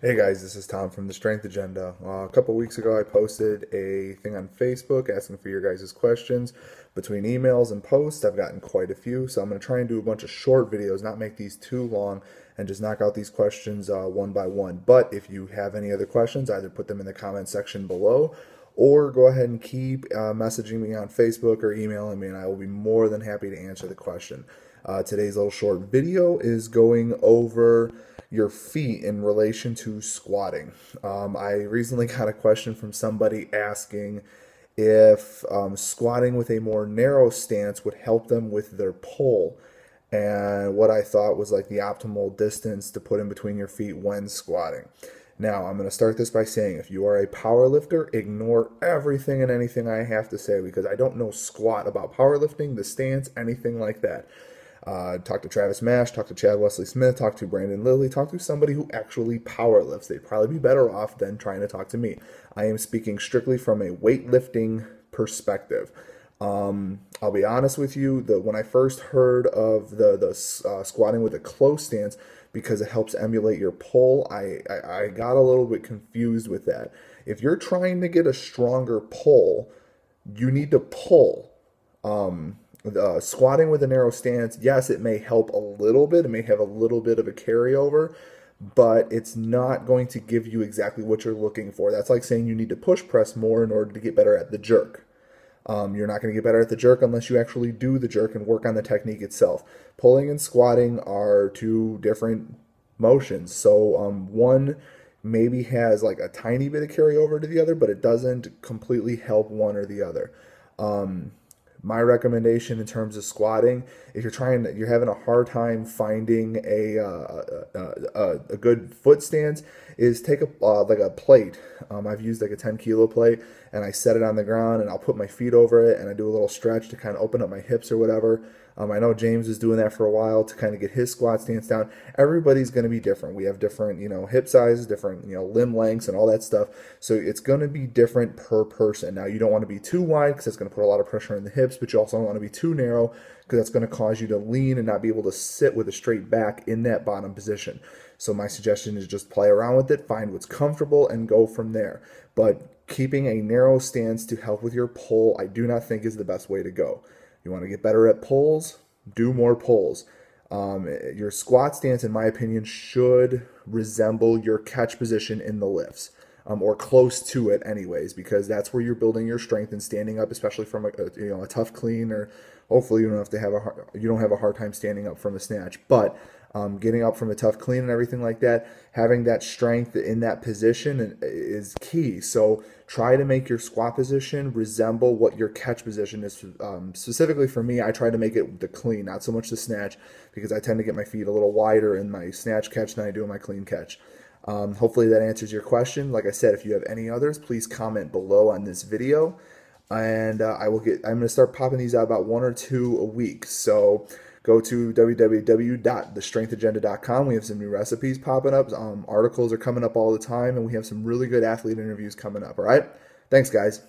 Hey guys, this is Tom from The Strength Agenda. A couple weeks ago, I posted a thing on Facebook asking for your guys' questions. Between emails and posts, I've gotten quite a few, so I'm going to try and do a bunch of short videos, not make these too long, and just knock out these questions one by one. But if you have any other questions, either put them in the comment section below, or go ahead and keep messaging me on Facebook or emailing me, and I will be more than happy to answer the question. Today's little short video is going over your feet in relation to squatting. I recently got a question from somebody asking if squatting with a more narrow stance would help them with their pull, and what I thought was like the optimal distance to put in between your feet when squatting. Now, I'm going to start this by saying if you are a power lifter, ignore everything and anything I have to say because I don't know squat about powerlifting, the stance, anything like that. Talk to Travis Mash, talk to Chad Wesley Smith, talk to Brandon Lilly, talk to somebody who actually powerlifts. They'd probably be better off than trying to talk to me. I am speaking strictly from a weightlifting perspective. I'll be honest with you, when I first heard of the squatting with a close stance because it helps emulate your pull, I got a little bit confused with that. If you're trying to get a stronger pull, you need to pull. Squatting with a narrow stance, yes, it may help a little bit. It may have a little bit of a carryover, but it's not going to give you exactly what you're looking for. That's like saying you need to push press more in order to get better at the jerk. You're not going to get better at the jerk unless you actually do the jerk and work on the technique itself. Pulling and squatting are two different motions. So one maybe has like a tiny bit of carryover to the other, but it doesn't completely help one or the other. My recommendation in terms of squatting, if you're having a hard time finding a good foot stance, is take like a plate. I've used like a 10-kilo plate, and I set it on the ground, and I'll put my feet over it, and I do a little stretch to kind of open up my hips or whatever. I know James was doing that for a while to kind of get his squat stance down. Everybody's going to be different. We have different, hip sizes, different, limb lengths and all that stuff. So it's going to be different per person. Now, you don't want to be too wide because it's going to put a lot of pressure on the hips, but you also don't want to be too narrow because that's going to cause you to lean and not be able to sit with a straight back in that bottom position. So my suggestion is just play around with it, find what's comfortable, and go from there. But keeping a narrow stance to help with your pull, I do not think is the best way to go. You want to get better at pulls? Do more pulls. Your squat stance, in my opinion, should resemble your catch position in the lifts, or close to it, anyways, because that's where you're building your strength and standing up, especially from a tough clean, or hopefully you don't have a hard time standing up from a snatch, but getting up from a tough clean and everything like that, having that strength in that position is key. So try to make your squat position resemble what your catch position is. Specifically for me, I try to make it the clean, not so much the snatch, because I tend to get my feet a little wider in my snatch catch than I do in my clean catch. Hopefully that answers your question. Like I said, if you have any others, please comment below on this video, and I'm going to start popping these out about 1 or 2 a week. So go to www.thestrengthagenda.com. We have some new recipes popping up. Articles are coming up all the time, and we have some really good athlete interviews coming up. All right, thanks, guys.